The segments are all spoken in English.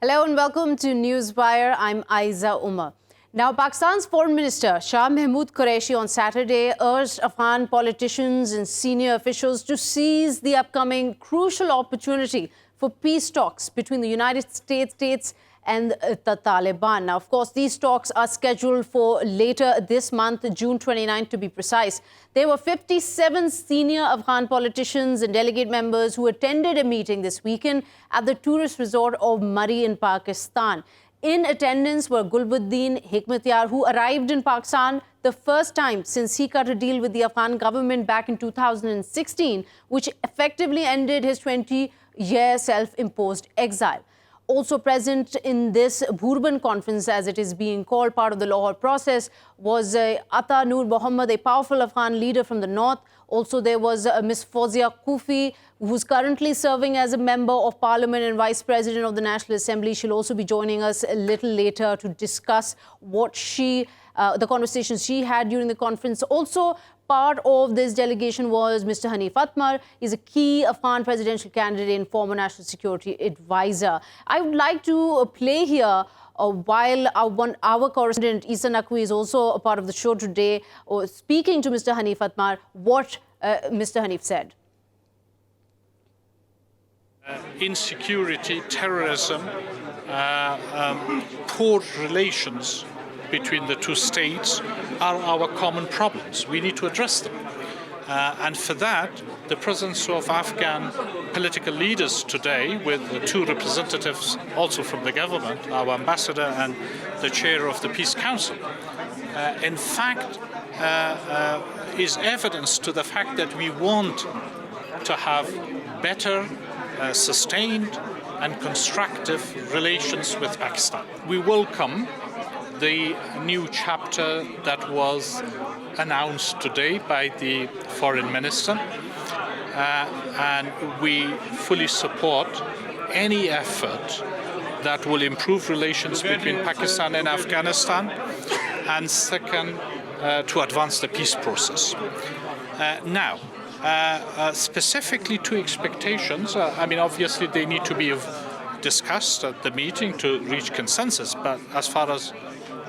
Hello and welcome to Newswire. I'm Ayza Omar. Now, Pakistan's Foreign Minister Shah Mahmood Qureshi on Saturday urged Afghan politicians and senior officials to seize the upcoming crucial opportunity for peace talks between the United States and the Taliban. Now, of course, these talks are scheduled for later this month, June 29 to be precise. There were 57 senior Afghan politicians and delegate members who attended a meeting this weekend at the tourist resort of Murree in Pakistan. In attendance were Gulbuddin Hikmatyar, who arrived in Pakistan the first time since he cut a deal with the Afghan government back in 2016, which effectively ended his 20-year self-imposed exile. Also present in this Bhurban conference, as it is being called, part of the Lahore process, was Ata Noor Muhammad, a powerful Afghan leader from the north. Also, there was Ms. Fawzia Koofi, who's currently serving as a member of parliament and vice president of the National Assembly. She'll also be joining us a little later to discuss what the conversations she had during the conference. Also, part of this delegation was Mr. Hanif Atmar. He's a key Afghan presidential candidate and former national security advisor. I would like to play here while our correspondent Essa Naqvi is also a part of the show today, speaking to Mr. Hanif Atmar, what Mr. Hanif said. Insecurity, terrorism, poor relations between the two states are our common problems. We need to address them. And for that, the presence of Afghan political leaders today, with the two representatives also from the government, our ambassador and the chair of the Peace Council, in fact, is evidence to the fact that we want to have better, sustained and constructive relations with Pakistan. We welcome the new chapter that was announced today by the foreign minister, and we fully support any effort that will improve relations between Pakistan and Afghanistan, and second, to advance the peace process. Now, specifically to expectations, obviously they need to be discussed at the meeting to reach consensus, but as far as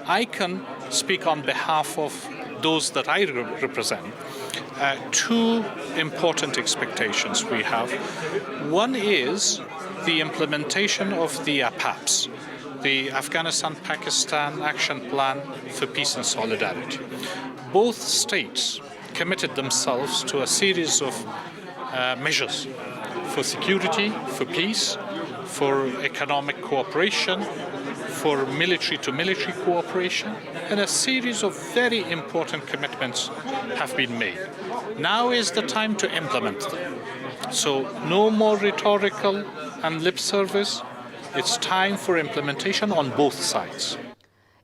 I can speak on behalf of those that I represent, two important expectations we have. One is the implementation of the APAPS, the Afghanistan-Pakistan Action Plan for Peace and Solidarity. Both states committed themselves to a series of measures for security, for peace, for economic cooperation, for military-to-military cooperation, and a series of very important commitments have been made. Now is the time to implement them. So no more rhetorical and lip service. It's time for implementation on both sides.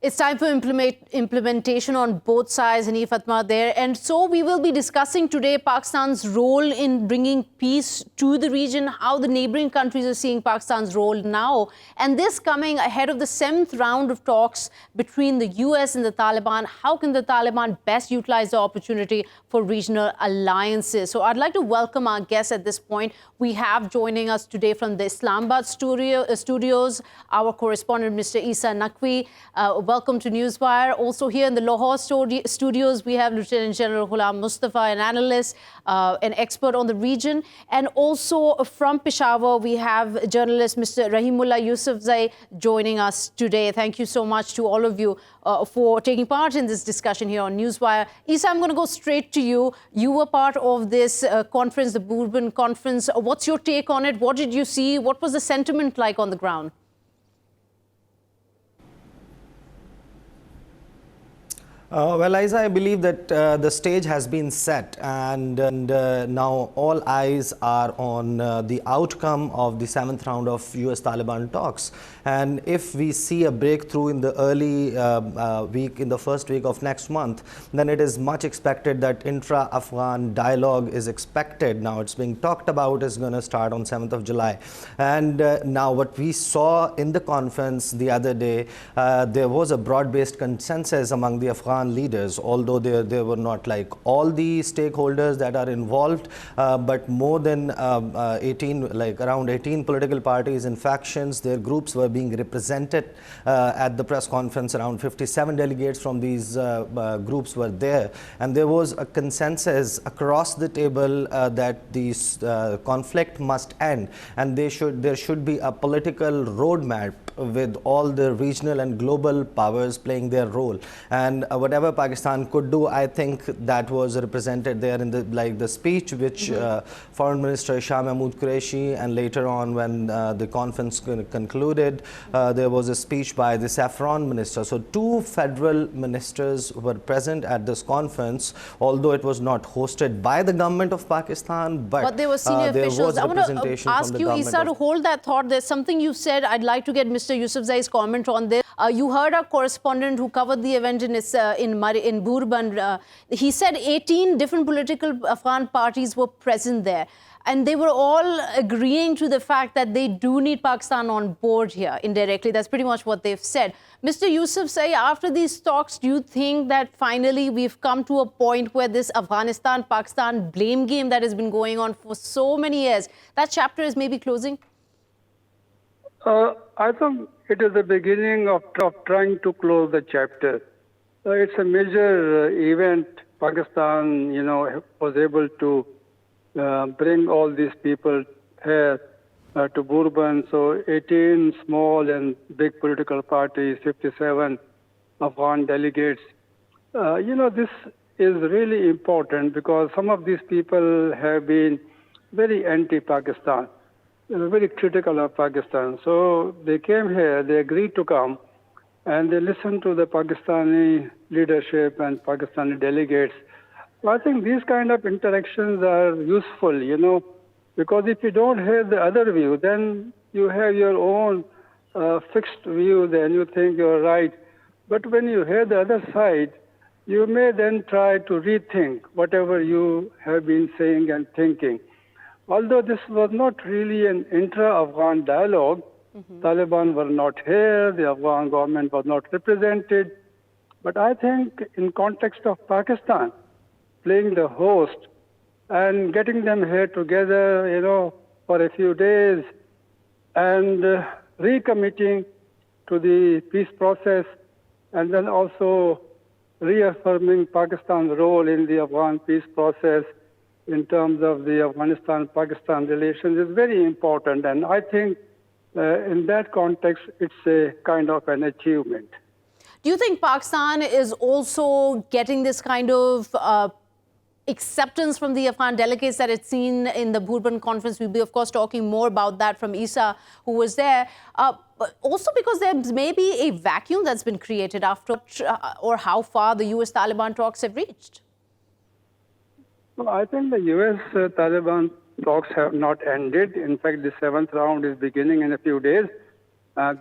It's time for implementation on both sides, Hanif Atmar there. And so we will be discussing today Pakistan's role in bringing peace to the region, how the neighboring countries are seeing Pakistan's role now. And this coming ahead of the 7th round of talks between the US and the Taliban. How can the Taliban best utilize the opportunity for regional alliances? So I'd like to welcome our guests at this point. We have joining us today from the Islamabad studios, our correspondent, Mr. Essa Naqvi. Welcome to Newswire. Also here in the Lahore studios, we have Lieutenant General Ghulam Mustafa, an analyst, an expert on the region. And also from Peshawar, we have journalist Mr. Rahimullah Yusufzai joining us today. Thank you so much to all of you for taking part in this discussion here on Newswire. Essa, I'm going to go straight to you. You were part of this conference, the Bhurban conference. What's your take on it? What did you see? What was the sentiment like on the ground? Well, Ayza, I believe that the stage has been set, and now all eyes are on the outcome of the 7th round of US-Taliban talks. And if we see a breakthrough in the early week, in the first week of next month, then it is much expected that intra-Afghan dialogue is expected. Now it's being talked about, is going to start on 7th of July. And now what we saw in the conference the other day, there was a broad-based consensus among the Afghan Afghan leaders, although there were not like all the stakeholders that are involved, but more than 18, like around 18 political parties and factions, their groups were being represented at the press conference. Around 57 delegates from these groups were there, and there was a consensus across the table that this conflict must end, and there should be a political roadmap with all the regional and global powers playing their role. And whatever Pakistan could do, I think that was represented there in the speech which Foreign Minister Shah Mahmood Qureshi, and later on when the conference concluded, there was a speech by the Saffron Minister. So two federal ministers were present at this conference, although it was not hosted by the government of Pakistan, but there were senior officials. I want to ask you, Essa, to hold that thought. There's something you said. I'd like to get Mr. Yusufzai's comment on this. You heard our correspondent who covered the event in Bhurban. He said 18 different political Afghan parties were present there, and they were all agreeing to the fact that they do need Pakistan on board here indirectly. That's pretty much what they've said. Mr. Yusufzai, after these talks, do you think that finally we've come to a point where this Afghanistan-Pakistan blame game that has been going on for so many years, that chapter is maybe closing? I think it is the beginning of trying to close the chapter. It's a major event. Pakistan, was able to bring all these people here to Bhurban. So 18 small and big political parties, 57 Afghan delegates. This is really important because some of these people have been very anti-Pakistan. Very critical of Pakistan. So they came here, they agreed to come, and they listened to the Pakistani leadership and Pakistani delegates. So I think these kind of interactions are useful, because if you don't hear the other view, then you have your own fixed view, then you think you're right. But when you hear the other side, you may then try to rethink whatever you have been saying and thinking. Although this was not really an intra-Afghan dialogue, Taliban were not here, the Afghan government was not represented. But I think in context of Pakistan, playing the host and getting them here together, for a few days and recommitting to the peace process, and then also reaffirming Pakistan's role in the Afghan peace process in terms of the Afghanistan-Pakistan relations is very important. And I think in that context, it's a kind of an achievement. Do you think Pakistan is also getting this kind of acceptance from the Afghan delegates that it's seen in the Bhurban conference? We'll be, of course, talking more about that from Essa, who was there. But also because there may be a vacuum that's been created after, or how far the US-Taliban talks have reached. Well, I think the US-Taliban talks have not ended. In fact, the 7th round is beginning in a few days.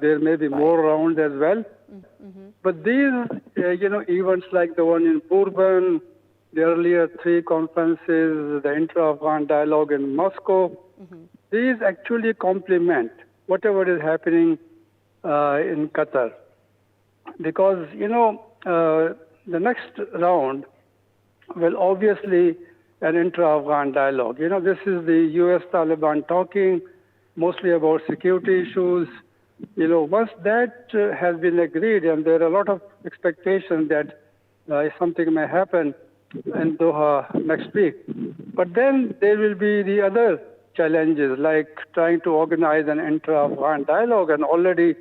There may be more rounds as well. But these, events like the one in Bhurban, the earlier 3 conferences, the intra-Afghan dialogue in Moscow, these actually complement whatever is happening in Qatar. Because, the next round will obviously an intra-Afghan dialogue. This is the US-Taliban talking mostly about security issues. Once that has been agreed, and there are a lot of expectations that something may happen in Doha next week. But then there will be the other challenges, like trying to organize an intra-Afghan dialogue, and already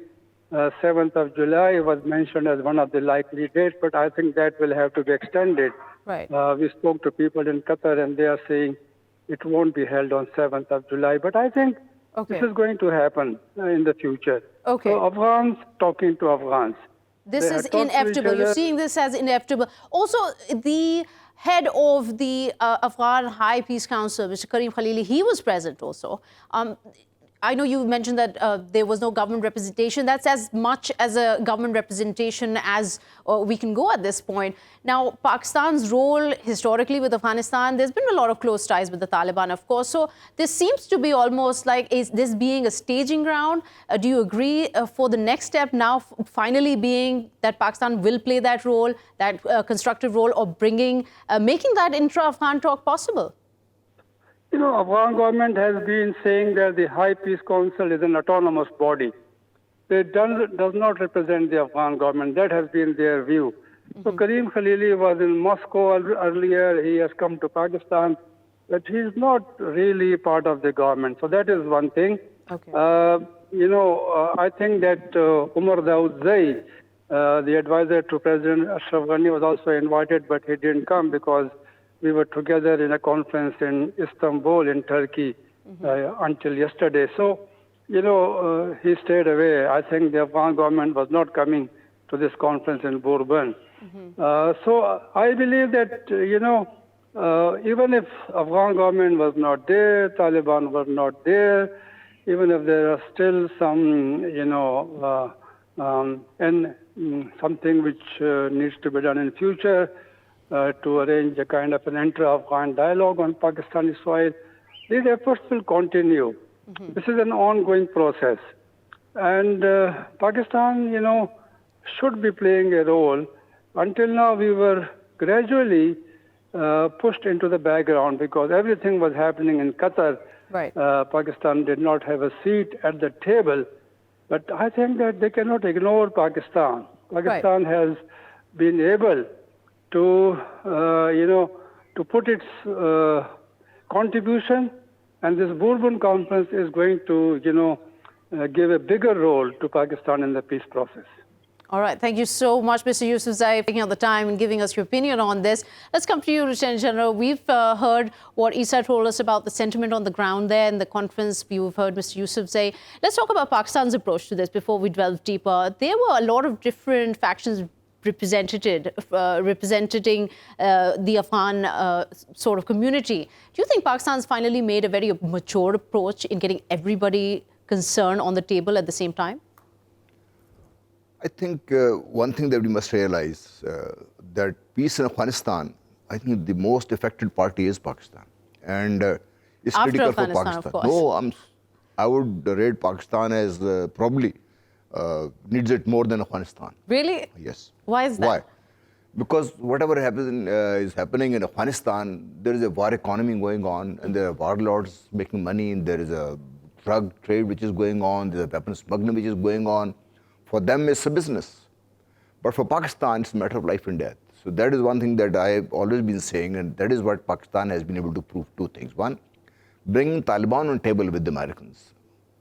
7th of July was mentioned as one of the likely dates, but I think that will have to be extended. Right. We spoke to people in Qatar, and they are saying it won't be held on 7th of July. But I think this is going to happen in the future. Okay. So Afghans talking to Afghans. This is inevitable. You're seeing this as inevitable. Also, the head of the Afghan High Peace Council, Mr. Karim Khalili, he was present also. I know you mentioned that there was no government representation. That's as much as a government representation as we can go at this point. Now, Pakistan's role historically with Afghanistan, there's been a lot of close ties with the Taliban, of course. So this seems to be almost like, is this being a staging ground? Do you agree for the next step now finally being that Pakistan will play that role, that constructive role of making that intra-Afghan talk possible? You know, Afghan government has been saying that the High Peace Council is an autonomous body. It does not represent the Afghan government. That has been their view. So Karim Khalili was in Moscow earlier. He has come to Pakistan, but he is not really part of the government. So that is one thing. Okay. I think that Umar Yusufzai, the advisor to President Ashraf was also invited, but he didn't come because we were together in a conference in Istanbul in Turkey until yesterday. So, he stayed away. I think the Afghan government was not coming to this conference in Bhurban. So I believe that, even if Afghan government was not there, Taliban was not there, even if there are still some, something which needs to be done in future, to arrange a kind of an intra-Afghan dialogue on Pakistani soil. These efforts will continue. This is an ongoing process. And Pakistan, should be playing a role. Until now, we were gradually pushed into the background because everything was happening in Qatar. Right. Pakistan did not have a seat at the table. But I think that they cannot ignore Pakistan. Pakistan has been able to, to put its contribution, and this Bhurban conference is going to, give a bigger role to Pakistan in the peace process. All right. Thank you so much, Mr. Yusufzai, for taking out the time and giving us your opinion on this. Let's come to you, Lieutenant General. We've heard what Essa told us about the sentiment on the ground there in the conference. You've heard Mr. Yusufzai. Let's talk about Pakistan's approach to this before we delve deeper. There were a lot of different factions representing the Afghan sort of community. Do you think Pakistan's finally made a very mature approach in getting everybody concerned on the table at the same time? I think one thing that we must realize that peace in Afghanistan, I think the most affected party is Pakistan, and it's After critical for Afghanistan, Pakistan. of course. No, I would rate Pakistan as probably needs it more than Afghanistan. Really? Yes. Why is that? Why? Because whatever is happening in Afghanistan, there is a war economy going on, and there are warlords making money, and there is a drug trade which is going on, there is a weapons smuggling which is going on. For them, it's a business. But for Pakistan, it's a matter of life and death. So that is one thing that I've always been saying, and that is what Pakistan has been able to prove. Two things. One, bringing Taliban on table with the Americans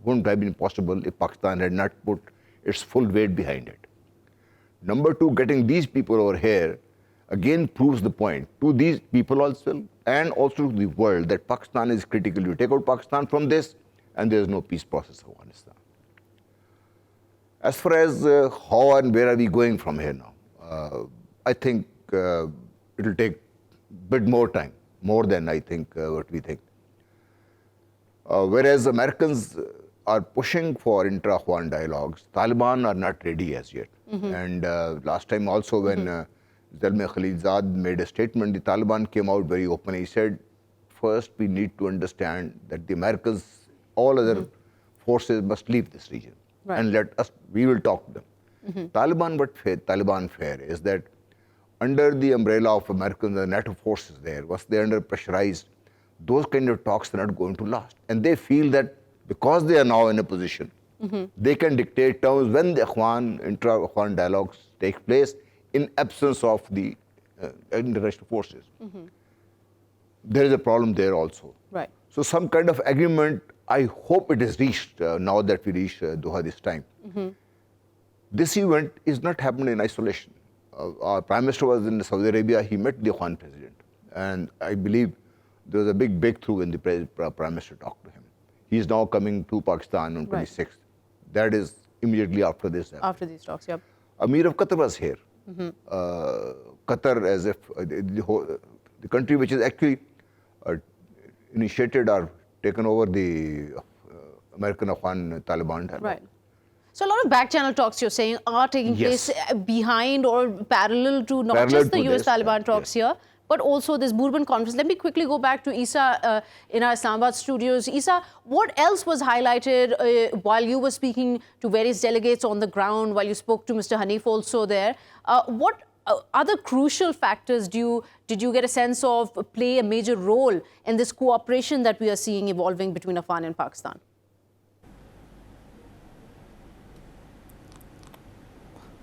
wouldn't have been possible if Pakistan had not put its full weight behind it. Number two, getting these people over here again proves the point to these people also, and also to the world, that Pakistan is critical. You take out Pakistan from this, and there is no peace process in Afghanistan. As far as how and where are we going from here now, I think it will take a bit more time, more than I think what we think. Whereas Americans are pushing for intra-Afghan dialogues, Taliban are not ready as yet. And last time also when Zalmay Khalilzad made a statement, the Taliban came out very openly. He said, first we need to understand that the Americans, all other forces must leave this region. Right. And we will talk to them. Taliban fare is that under the umbrella of Americans and NATO forces there, once they're under pressurized, those kind of talks are not going to last. And they feel that because they are now in a position, they can dictate terms when the intra-Afghan dialogues take place in absence of the international forces. There is a problem there also. Right. So some kind of agreement, I hope it is reached now that we reached Doha this time. This event is not happening in isolation. Our Prime Minister was in Saudi Arabia, he met the Afghan president. And I believe there was a big breakthrough when the Prime Minister talked to him. He is now coming to Pakistan on 26th. That is immediately after this. After these talks, yep. Amir of Qatar was here. Qatar, as if the country which is actually initiated or taken over the American-Afghan Taliban dialogue. Right. So a lot of back-channel talks, you're saying, are taking place behind or parallel to not just the US-Taliban talks here, but also this Bhurban conference. Let me quickly go back to Essa in our Islamabad studios. Essa, what else was highlighted while you were speaking to various delegates on the ground, while you spoke to Mr. Hanif also there? What other crucial factors did you get a sense of play a major role in this cooperation that we are seeing evolving between Afghan and Pakistan?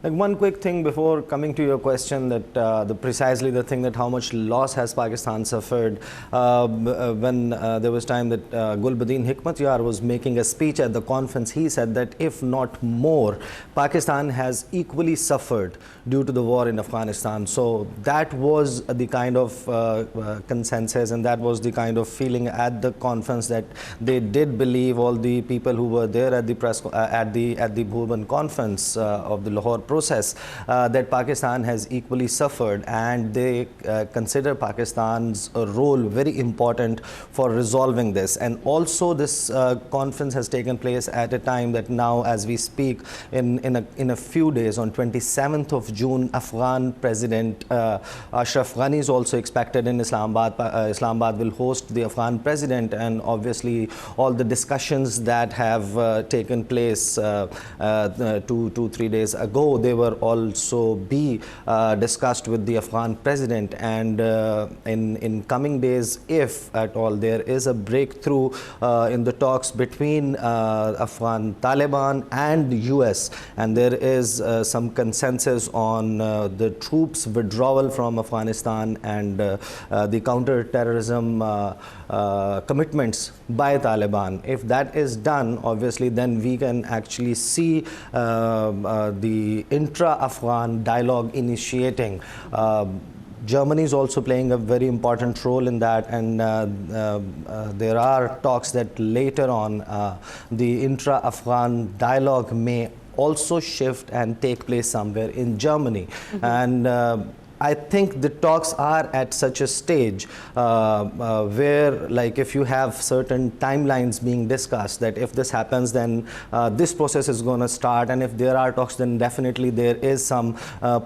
Like one quick thing before coming to your question, that precisely the thing that how much loss has Pakistan suffered. When there was time that Gulbuddin Hikmatyar was making a speech at the conference, he said that if not more, Pakistan has equally suffered due to the war in Afghanistan. So that was the kind of consensus, and that was the kind of feeling at the conference, that they did believe, all the people who were there at the Bhurban conference of the Lahore process, that Pakistan has equally suffered, and they consider Pakistan's role very important for resolving this. And also this conference has taken place at a time that now, as we speak, in a few days, on 27th of June, Afghan President Ashraf Ghani is also expected in Islamabad. Islamabad will host the Afghan president, and obviously all the discussions that have taken place 2-3 days ago, they were also discussed with the Afghan president. And in coming days, if at all there is a breakthrough in the talks between Afghan Taliban and the US, and there is some consensus on the troops withdrawal from Afghanistan and the counter-terrorism commitments by Taliban, if that is done, obviously then we can actually see the intra-Afghan dialogue initiating. Germany is also playing a very important role in that, and there are talks that later on the intra-Afghan dialogue may also shift and take place somewhere in Germany. And I think the talks are at such a stage where, like, if you have certain timelines being discussed, that if this happens, then this process is going to start, and if there are talks, then definitely there is some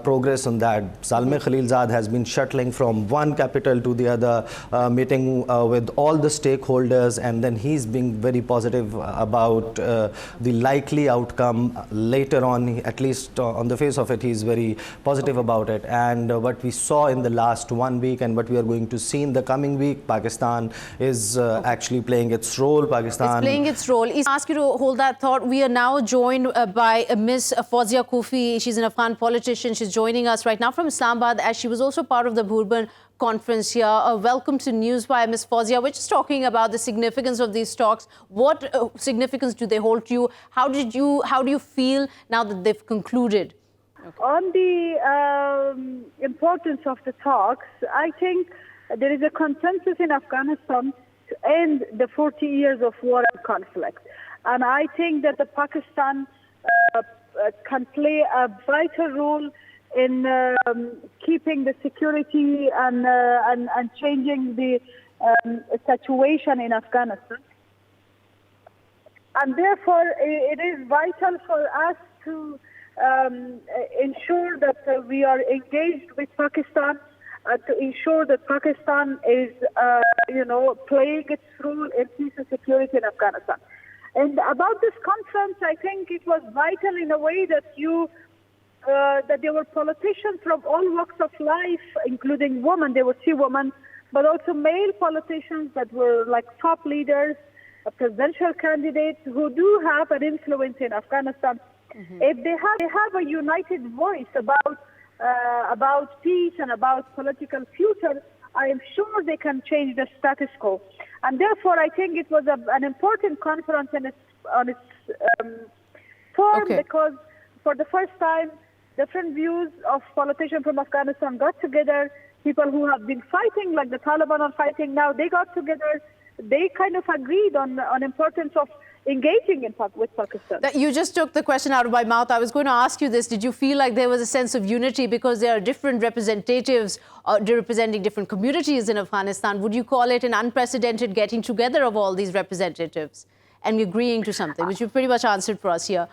progress on that. Zalmay Khalilzad has been shuttling from one capital to the other, meeting with all the stakeholders, and then he's being very positive about the likely outcome later on. At least on the face of it, he's very positive about it. And what we saw in the last 1 week and what we are going to see in the coming week, Pakistan is actually playing its role. Pakistan is playing its role. I ask you to hold that thought. We are now joined by Ms. Fawzia Koofi. She's an Afghan politician. She's joining us right now from Islamabad, as she was also part of the Bhurban conference here. Welcome to Newswire, Ms. Fawzia. We're just talking about the significance of these talks. What significance do they hold to you? How do you feel now that they've concluded? Okay. On the importance of the talks, I think there is a consensus in Afghanistan to end the 40 years of war and conflict. And I think that the Pakistan can play a vital role in keeping the security and changing the situation in Afghanistan. And therefore, it is vital for us to ensure that we are engaged with Pakistan, to ensure that Pakistan is, playing its role in peace and security in Afghanistan. And about this conference, I think it was vital in a way that that there were politicians from all walks of life, including women. There were 2 women, but also male politicians that were like top leaders, presidential candidates who do have an influence in Afghanistan. Mm-hmm. If they have a united voice about peace and about political future, I am sure they can change the status quo. And therefore, I think it was an important conference on its form, because for the first time, different views of politicians from Afghanistan got together. People who have been fighting, like the Taliban are fighting now, they got together. They kind of agreed on importance of engaging with Pakistan. You just took the question out of my mouth. I was going to ask you this. Did you feel like there was a sense of unity because there are different representatives representing different communities in Afghanistan? Would you call it an unprecedented getting together of all these representatives? and agreeing to something, which you've pretty much answered for us here.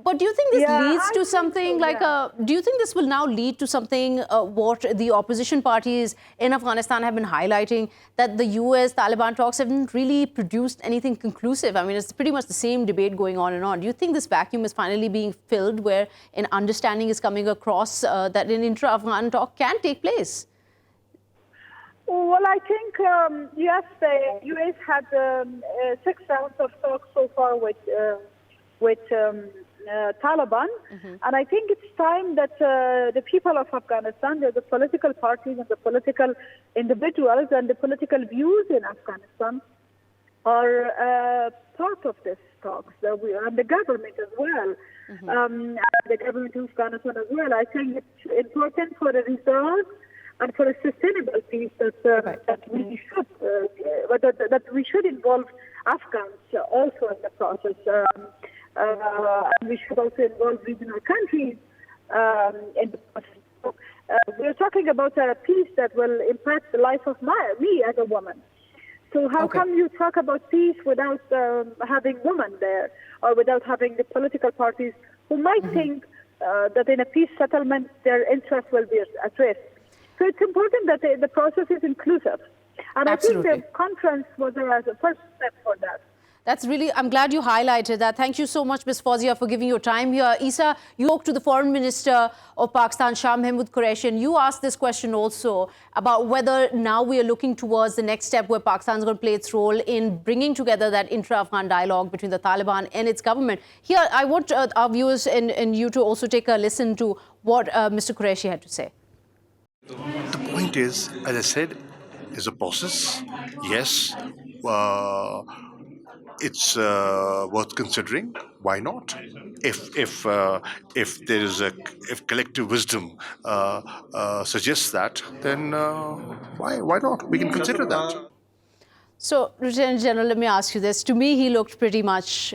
But do you think this leads to something do you think this will now lead to something what the opposition parties in Afghanistan have been highlighting, that the US-Taliban talks haven't really produced anything conclusive? I mean, it's pretty much the same debate going on and on. Do you think this vacuum is finally being filled where an understanding is coming across that an intra-Afghan talk can take place? Well, I think, yes, the US had 6 rounds of talks so far with Taliban, and I think it's time that the people of Afghanistan, the political parties and the political individuals and the political views in Afghanistan are part of this talks, and the government as well, the government of Afghanistan as well. I think it's important for a result and for a sustainable peace that we should involve Afghans also in the process. And we should also involve regional countries in the process. So, we're talking about a peace that will impact the life of me as a woman. So how come you talk about peace without having women there, or without having the political parties who might think that in a peace settlement their interests will be at risk? So it's important that the process is inclusive. And Absolutely. I think the conference was a first step for that. That's really, I'm glad you highlighted that. Thank you so much, Ms. Fawzia, for giving your time here. Essa, you spoke to the Foreign Minister of Pakistan, Shah Mahmood Qureshi, and you asked this question also about whether now we are looking towards the next step where Pakistan is going to play its role in bringing together that intra-Afghan dialogue between the Taliban and its government. Here, I want our viewers and you to also take a listen to what Mr. Qureshi had to say. The point is, as I said, is a process. Yes, it's worth considering. Why not? If there is if collective wisdom suggests that, then why not? We can consider that. So, Lieutenant General, let me ask you this. To me, he looked pretty much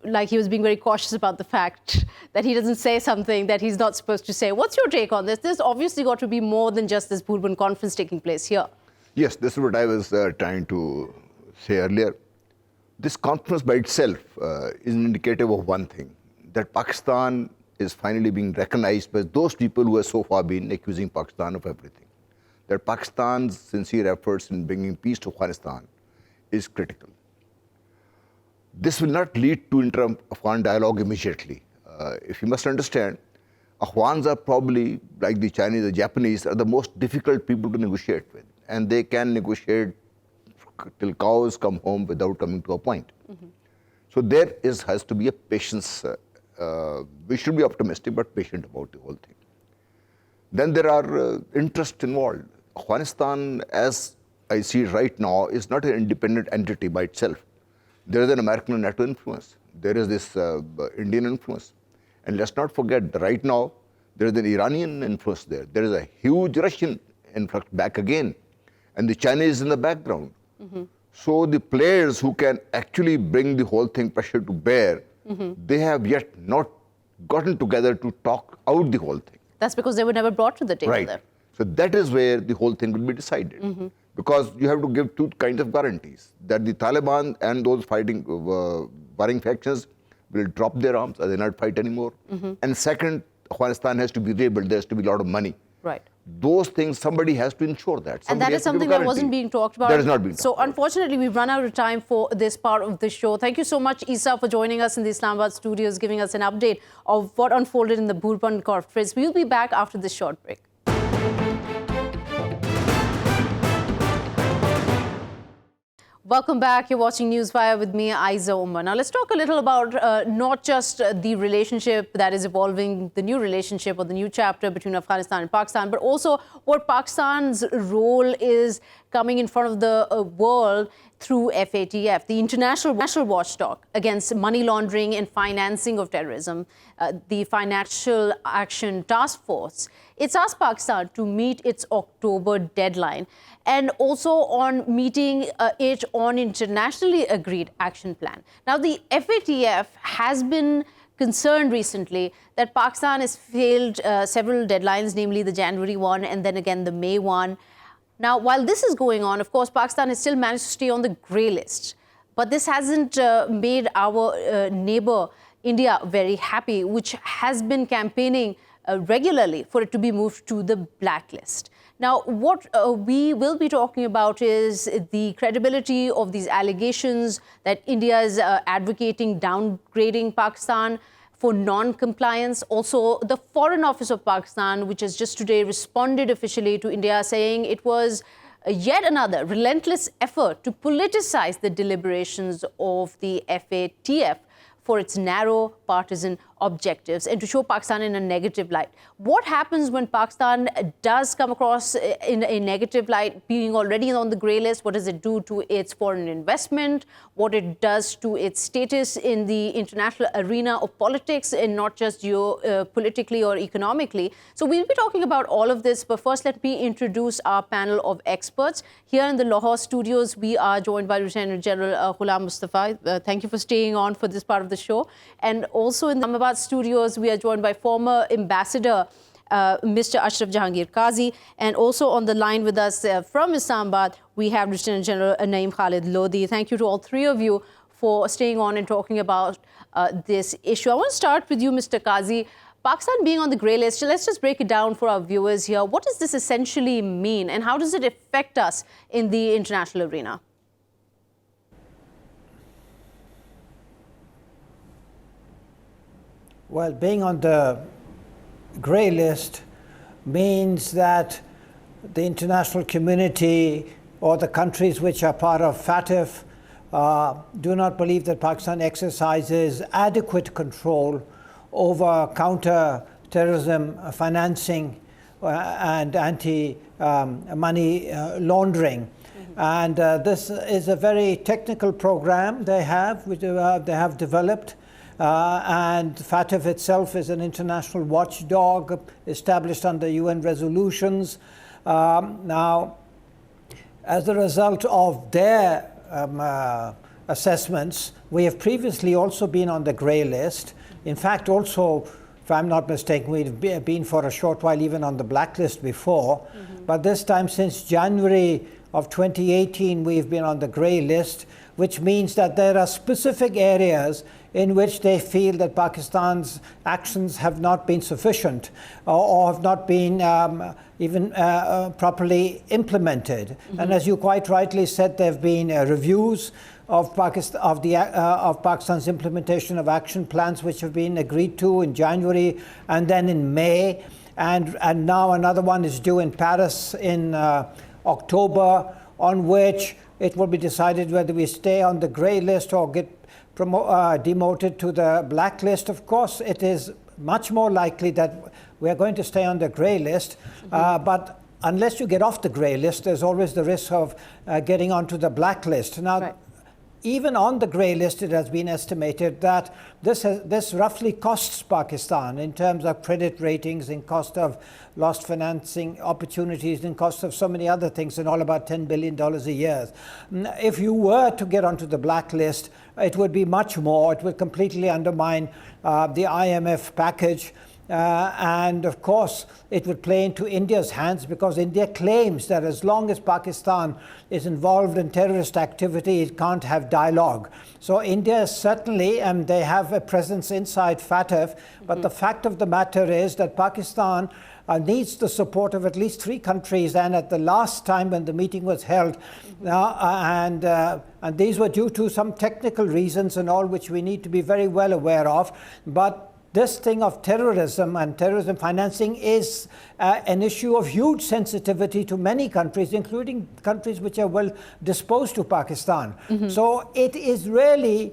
like he was being very cautious about the fact that he doesn't say something that he's not supposed to say. What's your take on this? There's obviously got to be more than just this Bhurban conference taking place here. Yes, this is what I was trying to say earlier. This conference by itself is an indicative of one thing, that Pakistan is finally being recognized by those people who have so far been accusing Pakistan of everything. That Pakistan's sincere efforts in bringing peace to Afghanistan is critical. This will not lead to inter-Afghan dialogue immediately. If you must understand, Afghans are probably, like the Chinese, the Japanese, are the most difficult people to negotiate with. And they can negotiate till cows come home without coming to a point. So there has to be a patience. We should be optimistic but patient about the whole thing. Then there are interests involved. Afghanistan, as I see it right now, is not an independent entity by itself. There is an American and NATO influence. There is this Indian influence. And let's not forget that right now, there is an Iranian influence there. There is a huge Russian influx back again. And the Chinese in the background. So the players who can actually bring the whole thing pressure to bear, they have yet not gotten together to talk out the whole thing. That's because they were never brought to the table there. So that is where the whole thing will be decided. Because you have to give 2 kinds of guarantees, that the Taliban and those fighting, warring factions will drop their arms, or they not fight anymore. And second, Afghanistan has to be rebuilt, there has to be a lot of money. Right. Those things, somebody has to ensure that. And that is something that wasn't being talked about. That is not being talked about. So unfortunately, we've run out of time for this part of the show. Thank you so much, Essa, for joining us in the Islamabad studios, giving us an update of what unfolded in the Bhurban conference. We'll be back after this short break. Welcome back. You're watching Newswire with me, Ayza Omar. Now, let's talk a little about not just the relationship that is evolving, the new relationship or the new chapter between Afghanistan and Pakistan, but also what Pakistan's role is coming in front of the world through FATF, the international watchdog against money laundering and financing of terrorism, the Financial Action Task Force. It's asked Pakistan to meet its October deadline and also on meeting it on internationally agreed action plan. Now, the FATF has been concerned recently that Pakistan has failed several deadlines, namely the January one and then again the May one. Now, while this is going on, of course, Pakistan has still managed to stay on the grey list. But this hasn't made our neighbor India very happy, which has been campaigning regularly for it to be moved to the blacklist. Now, what we will be talking about is the credibility of these allegations that India is advocating downgrading Pakistan for non-compliance. Also, the Foreign Office of Pakistan, which has just today responded officially to India, saying it was yet another relentless effort to politicize the deliberations of the FATF for its narrow partisan objectives and to show Pakistan in a negative light. What happens when Pakistan does come across in a negative light, being already on the grey list? What does it do to its foreign investment? What it does to its status in the international arena of politics, and not just politically or economically? So we'll be talking about all of this, but first let me introduce our panel of experts. Here in the Lahore studios, we are joined by Lieutenant General Ghulam Mustafa. Thank you for staying on for this part of the show. And also in the Islamabad studios, we are joined by former Ambassador Mr. Ashraf Jehangir Qazi, and also on the line with us from Islamabad, we have Lieutenant General Naeem Khalid Lodhi. Thank you to all three of you for staying on and talking about this issue. I want to start with you, Mr. Qazi. Pakistan being on the grey list, let's just break it down for our viewers here. What does this essentially mean, and how does it affect us in the international arena? Well, being on the grey list means that the international community or the countries which are part of FATF do not believe that Pakistan exercises adequate control over counter-terrorism financing and anti-money laundering. And this is a very technical program they have, which they have developed. And FATF itself is an international watchdog established under UN resolutions. Now, as a result of their assessments, we have previously also been on the grey list. In fact, also, if I'm not mistaken, we've been for a short while even on the blacklist before. But this time, since January of 2018, we've been on the grey list, which means that there are specific areas in which they feel that Pakistan's actions have not been sufficient or have not been even properly implemented. And as you quite rightly said, there have been reviews of Pakistan's implementation of action plans, which have been agreed to in January and then in May. And now another one is due in Paris in October, on which it will be decided whether we stay on the grey list or get demoted to the blacklist. Of course, it is much more likely that we are going to stay on the grey list, but unless you get off the grey list, there's always the risk of getting onto the blacklist. Now, even on the grey list, it has been estimated that this roughly costs Pakistan in terms of credit ratings, in cost of lost financing opportunities, in cost of so many other things, and all about $10 billion a year. If you were to get onto the blacklist, it would be much more. It would completely undermine the IMF package. And of course, it would play into India's hands, because India claims that as long as Pakistan is involved in terrorist activity, it can't have dialogue. So India certainly, and they have a presence inside FATF, but the fact of the matter is that Pakistan needs the support of at least 3 countries, and at the last time when the meeting was held, and these were due to some technical reasons and all, which we need to be very well aware of. But this thing of terrorism and terrorism financing is an issue of huge sensitivity to many countries, including countries which are well disposed to Pakistan. So it is really,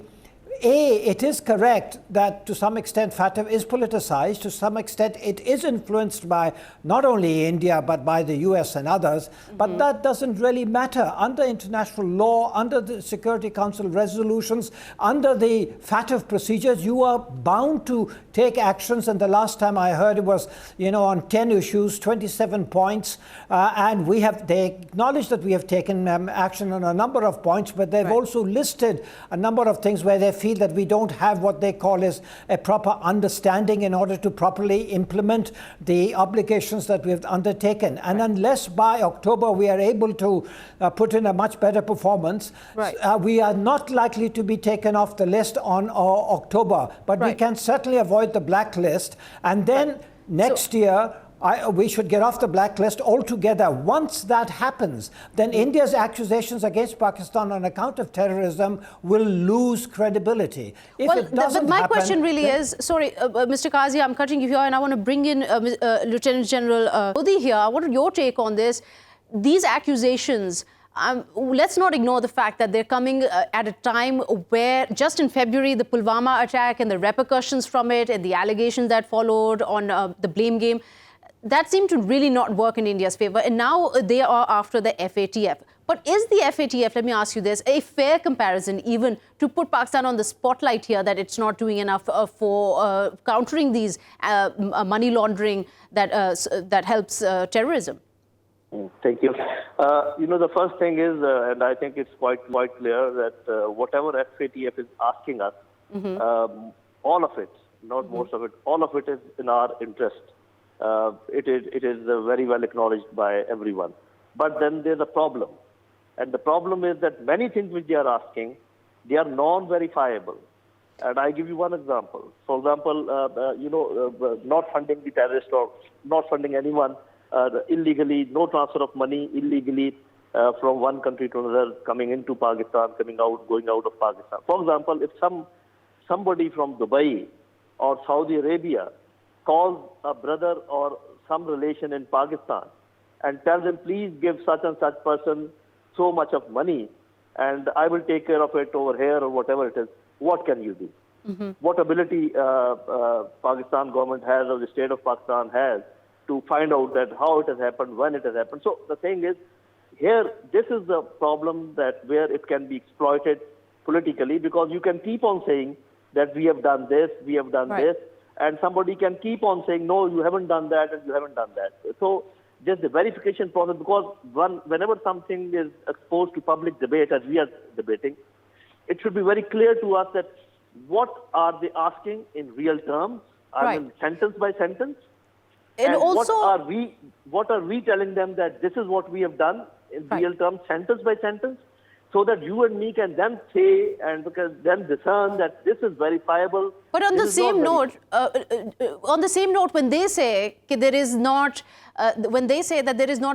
it is correct that to some extent FATF is politicized. To some extent it is influenced by not only India but by the US and others. But that doesn't really matter. Under international law, under the Security Council resolutions, under the FATF procedures, you are bound to take actions. And the last time I heard it was, on 10 issues, 27 points. And they acknowledge that we have taken action on a number of points, but they've also listed a number of things where they feel feel that we don't have what they call is a proper understanding in order to properly implement the obligations that we've undertaken. And unless by October we are able to put in a much better performance, we are not likely to be taken off the list on October. But we can certainly avoid the blacklist. And then next year, we should get off the blacklist altogether. Once that happens, then India's accusations against Pakistan on account of terrorism will lose credibility. If it doesn't my happen, question really is, sorry, Mr. Qazi, I'm cutting you here, and I want to bring in Lieutenant General Lodhi here. I want your take on this. These accusations, let's not ignore the fact that they're coming at a time where just in February, the Pulwama attack and the repercussions from it and the allegations that followed on the blame game, that seemed to really not work in India's favor. And now they are after the FATF. But is the FATF, let me ask you this, a fair comparison even to put Pakistan on the spotlight here that it's not doing enough for countering these money laundering that helps terrorism? Thank you. The first thing is, and I think it's quite clear that whatever FATF is asking us, all of it, not most of it, all of it is in our interest. It is very well acknowledged by everyone. But then there's a problem. And the problem is that many things which they are asking, they are non-verifiable. And I give you one example. For example, not funding the terrorist or not funding anyone illegally, no transfer of money illegally from one country to another, coming into Pakistan, coming out, going out of Pakistan. For example, if somebody from Dubai or Saudi Arabia calls a brother or some relation in Pakistan and tells him, please give such and such person so much of money and I will take care of it over here or whatever it is, what can you do? What ability Pakistan government has or the state of Pakistan has to find out that how it has happened, when it has happened. So the thing is, here, this is the problem that where it can be exploited politically, because you can keep on saying that we have done this, we have done this, and somebody can keep on saying, no, you haven't done that and you haven't done that. So just the verification process, because whenever something is exposed to public debate, as we are debating, it should be very clear to us that what are they asking in real terms, I mean sentence by sentence, and also what are we telling them that this is what we have done in real terms, sentence by sentence, so that you and me can then say and then discern that this is verifiable. But on the same note, when they say that there is not,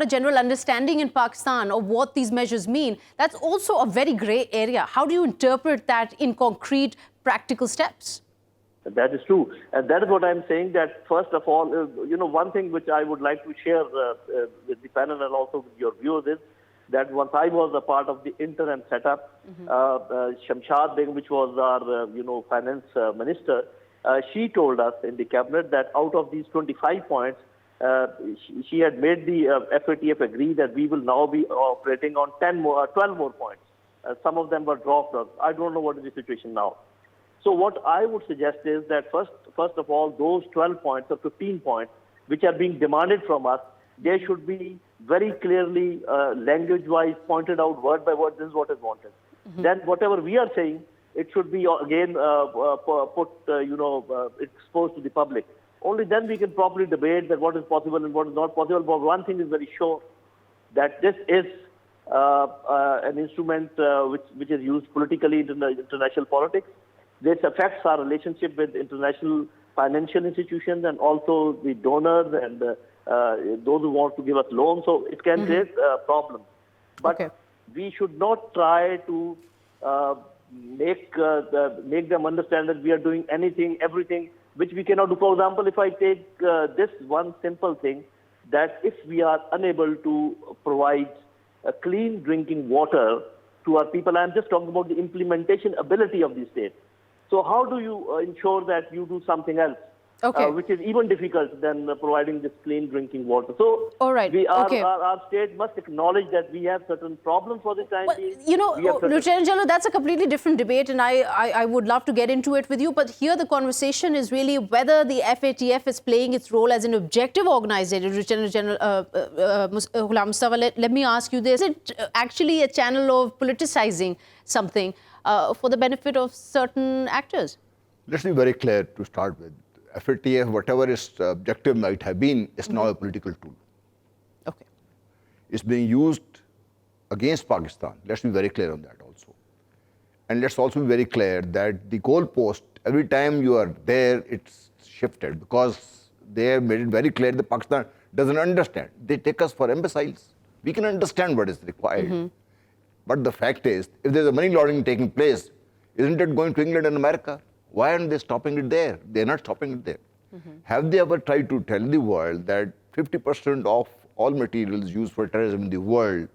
a general understanding in Pakistan of what these measures mean, that's also a very grey area. How do you interpret that in concrete, practical steps? That is true, and that is what I'm saying. That first of all, one thing which I would like to share with the panel and also with your viewers is that once I was a part of the interim setup, Shamshad Begum, which was our finance minister, she told us in the cabinet that out of these 25 points, she had made the FATF agree that we will now be operating on 12 more points. Some of them were dropped. I don't know what is the situation now. So what I would suggest is that first of all, those 12 points or 15 points which are being demanded from us, they should be very clearly language-wise pointed out word by word, this is what is wanted. Then whatever we are saying, it should be again exposed to the public. Only then we can properly debate that what is possible and what is not possible. But one thing is very sure, that this is an instrument which is used politically in international politics. This affects our relationship with international financial institutions and also the donors and those who want to give us loans. So it can create problems. But we should not try to make them understand that we are doing everything which we cannot do. For example, if I take this one simple thing, that if we are unable to provide clean drinking water to our people, I'm just talking about the implementation ability of the state. So how do you ensure that you do something else? which is even difficult than providing this clean drinking water. So all right. Our state must acknowledge that we have certain problems for the time being. You know, Lieutenant General, that's a completely different debate, and I would love to get into it with you. But here the conversation is really whether the FATF is playing its role as an objective organization. Lieutenant General Ghulam Mustafa, let me ask you this. Is it actually a channel of politicizing something for the benefit of certain actors? Let's be very clear to start with. FATF, whatever its objective might have been, is now a political tool. Okay. It's being used against Pakistan. Let's be very clear on that also. And let's also be very clear that the goalpost, every time you are there, it's shifted because they have made it very clear that Pakistan doesn't understand. They take us for imbeciles. We can understand what is required. But the fact is, if there's a money laundering taking place, isn't it going to England and America? Why aren't they stopping it there? They're not stopping it there. Have they ever tried to tell the world that 50% of all materials used for terrorism in the world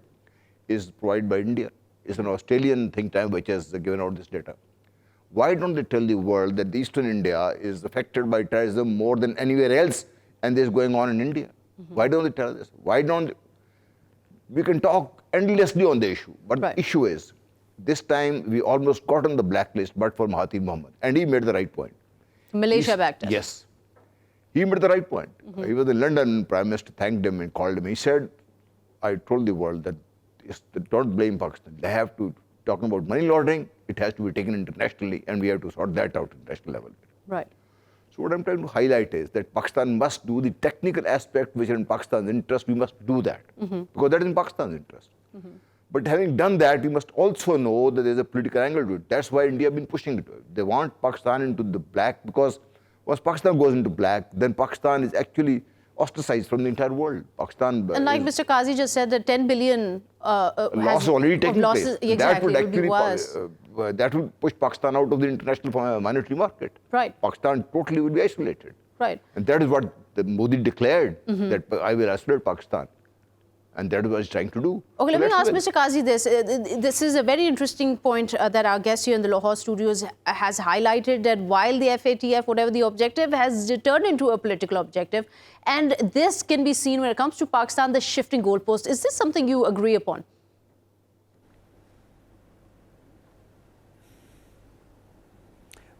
is provided by India? It's an Australian think tank which has given out this data. Why don't they tell the world that Eastern India is affected by terrorism more than anywhere else and this is going on in India? Why don't they tell this? Why don't we can talk endlessly on the issue, but the issue is, this time we almost got on the blacklist, but for Mahathir Mohamad. And he made the right point. Malaysia backed us. Yes. He made the right point. He was in London, Prime Minister thanked him and called him. He said, I told the world that don't blame Pakistan. They have to, talking about money laundering, it has to be taken internationally and we have to sort that out at international level. Right. So what I'm trying to highlight is that Pakistan must do the technical aspect which is in Pakistan's interest. We must do that because that is in Pakistan's interest. But having done that, we must also know that there's a political angle to it. That's why India has been pushing it. They want Pakistan into the black because once Pakistan goes into black, then Pakistan is actually ostracized from the entire world. Pakistan and like Mr. Qazi just said, the 10 billion loss already taking place. Exactly, that would actually that would push Pakistan out of the international monetary market. Right. Pakistan totally would be isolated. Right. And that is what the Modi declared, that I will isolate Pakistan. And that is what he's trying to do. Okay, let me ask Mr. Qazi this. This is a very interesting point that our guest here in the Lahore studios has highlighted, that while the FATF, whatever the objective, has turned into a political objective, and this can be seen when it comes to Pakistan, the shifting goalpost. Is this something you agree upon?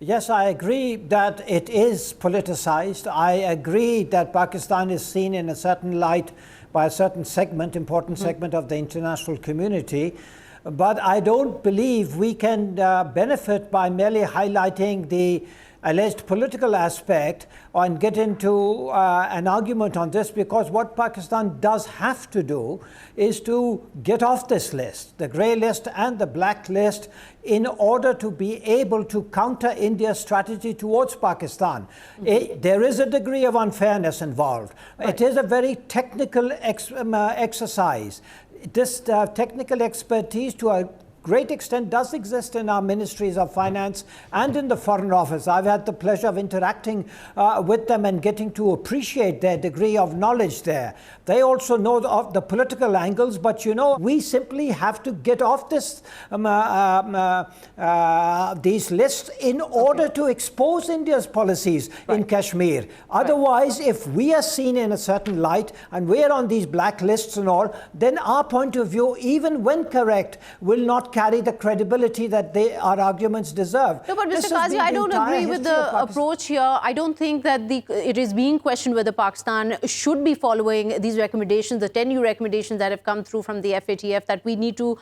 Yes, I agree that it is politicized. I agree that Pakistan is seen in a certain light by a certain segment, important segment of the international community. But I don't believe we can benefit by merely highlighting the alleged political aspect and get into an argument on this, because what Pakistan does have to do is to get off this list, the grey list and the black list, in order to be able to counter India's strategy towards Pakistan. There is a degree of unfairness involved. It is a very technical exercise. This technical expertise to a great extent does exist in our ministries of finance and in the Foreign Office. I've had the pleasure of interacting with them and getting to appreciate their degree of knowledge there. They also know of the political angles, but you know, we simply have to get off this these lists in order to expose India's policies in Kashmir. Otherwise, if we are seen in a certain light and we are on these black lists and all, then our point of view, even when correct, will not carry the credibility that our arguments deserve. No, but Mr. Qazi, I don't agree with the approach here. I don't think that it is being questioned whether Pakistan should be following these recommendations, the 10 new recommendations that have come through from the FATF, that we need to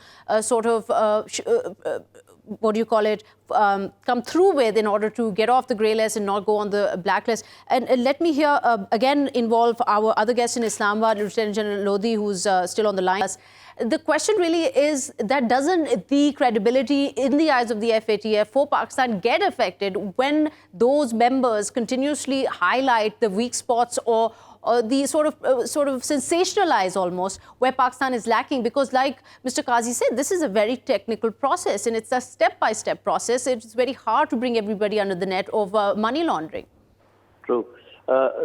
what do you call it, come through with in order to get off the grey list and not go on the blacklist. And let me here again involve our other guest in Islamabad, Lieutenant General Lodhi, who's still on the line. The question really is that doesn't the credibility in the eyes of the FATF for Pakistan get affected when those members continuously highlight the weak spots or the sort of sensationalize almost where Pakistan is lacking? Because like Mr. Qazi said, this is a very technical process and it's a step-by-step process. It's very hard to bring everybody under the net of money laundering. True.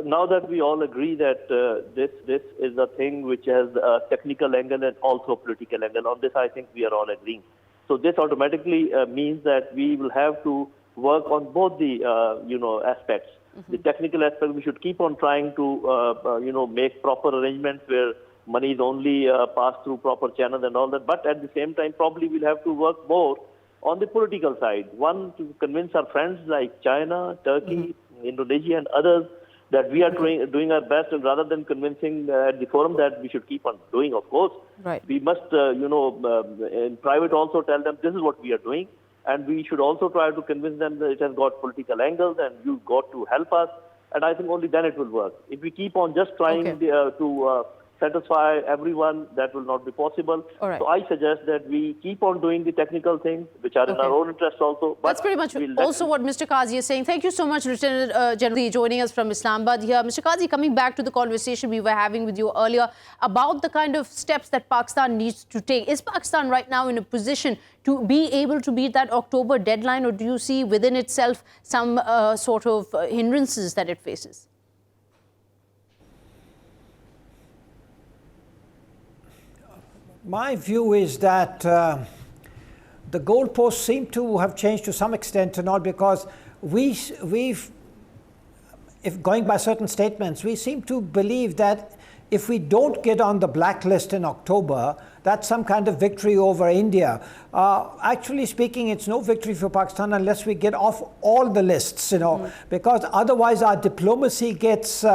Now that we all agree that this is a thing which has a technical angle and also a political angle, on this I think we are all agreeing. So this automatically means that we will have to work on both the aspects. The technical aspect, we should keep on trying to make proper arrangements where money is only passed through proper channels and all that. But at the same time, probably we'll have to work more on the political side. One, to convince our friends like China, Turkey, Indonesia, and others that we are doing our best, and rather than convincing at the forum that we should keep on doing, of course, we must, in private also tell them this is what we are doing, and we should also try to convince them that it has got political angles and you've got to help us, and I think only then it will work. If we keep on just trying to satisfy everyone, that will not be possible. So I suggest that we keep on doing the technical things, which are in our own interest also. That's pretty much also what Mr. Qazi is saying. Thank you so much, Lieutenant General, joining us from Islamabad here. Mr. Qazi, coming back to the conversation we were having with you earlier about the kind of steps that Pakistan needs to take. Is Pakistan right now in a position to be able to beat that October deadline, or do you see within itself some sort of hindrances that it faces? My view is that the goalposts seem to have changed to some extent, and all because if going by certain statements, we seem to believe that if we don't get on the blacklist in October, that's some kind of victory over India. Actually speaking, it's no victory for Pakistan unless we get off all the lists, because otherwise our diplomacy gets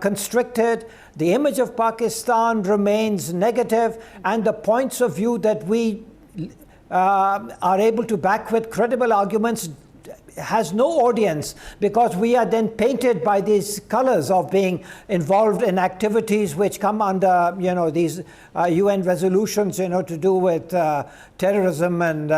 constricted, the image of Pakistan remains negative, and the points of view that we are able to back with credible arguments has no audience, because we are then painted by these colors of being involved in activities which come under these UN resolutions to do with terrorism and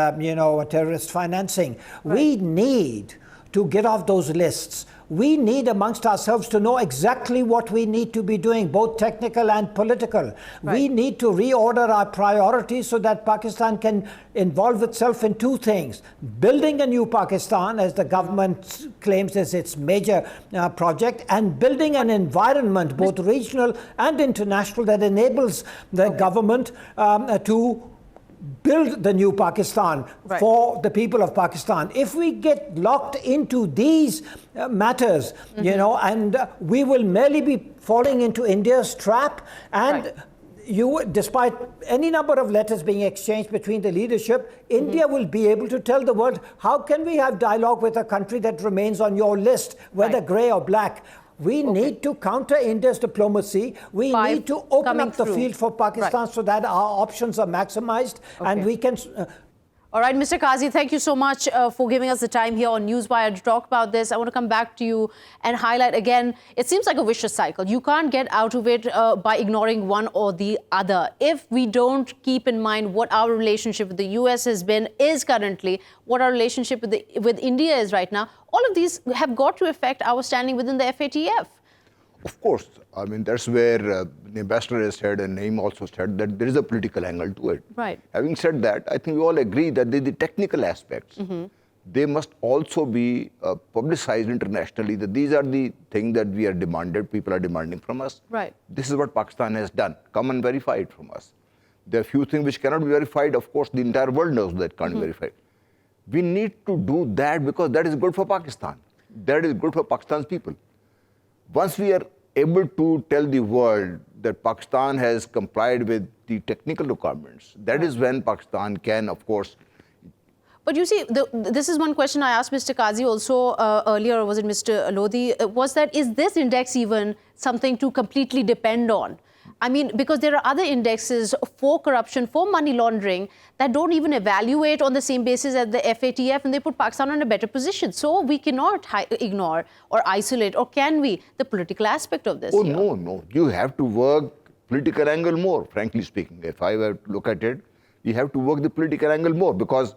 terrorist financing. We need to get off those lists. We need amongst ourselves to know exactly what we need to be doing, both technical and political. We need to reorder our priorities so that Pakistan can involve itself in two things: building a new Pakistan, as the government claims is its major project, and building an environment, both regional and international, that enables the government to build the new Pakistan for the people of Pakistan. If we get locked into these matters, and we will merely be falling into India's trap, and despite any number of letters being exchanged between the leadership, India will be able to tell the world, how can we have dialogue with a country that remains on your list, whether grey or black? We need to counter India's diplomacy. We need to open up the field for Pakistan so that our options are maximized and we can... All right, Mr. Qazi, thank you so much for giving us the time here on Newswire to talk about this. I want to come back to you and highlight again, it seems like a vicious cycle. You can't get out of it by ignoring one or the other. If we don't keep in mind what our relationship with the US has been, is currently, what our relationship with India is right now, all of these have got to affect our standing within the FATF. Of course. I mean, that's where the ambassador has said, and Naeem also said, that there is a political angle to it. Right. Having said that, I think we all agree that the technical aspects, they must also be publicized internationally, that these are the things that we are demanded, people are demanding from us. Right. This is what Pakistan has done. Come and verify it from us. There are few things which cannot be verified. Of course, the entire world knows that can't be verified. We need to do that because that is good for Pakistan. That is good for Pakistan's people. Once we are able to tell the world that Pakistan has complied with the technical requirements, that is when Pakistan can, of course. But you see, this is one question I asked Mr. Qazi also earlier, or was it Mr. Lodhi, was that, is this index even something to completely depend on? I mean, because there are other indexes for corruption, for money laundering, that don't even evaluate on the same basis as the FATF, and they put Pakistan in a better position. So we cannot ignore or isolate, or can we, the political aspect of this? Oh, no. You have to work political angle more, frankly speaking. If I were to look at it, you have to work the political angle more, because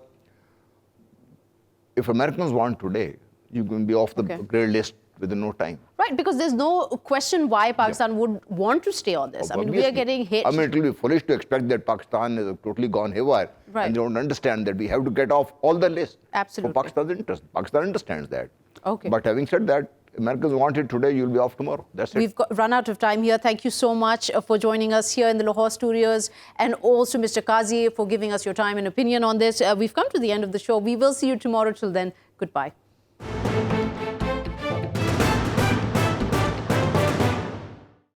if Americans want today, you can be off the grey list within no time. Right, because there's no question why Pakistan would want to stay on this. I mean, we are getting hit. I mean, it will be foolish to expect that Pakistan is totally gone haywire. Right. And they don't understand that we have to get off all the lists. Absolutely. For Pakistan's interest. Pakistan understands that. Okay. But having said that, Americans want it today, you'll be off tomorrow. That's it. We've run out of time here. Thank you so much for joining us here in the Lahore studios, and also Mr. Qazi for giving us your time and opinion on this. We've come to the end of the show. We will see you tomorrow. Till then, goodbye.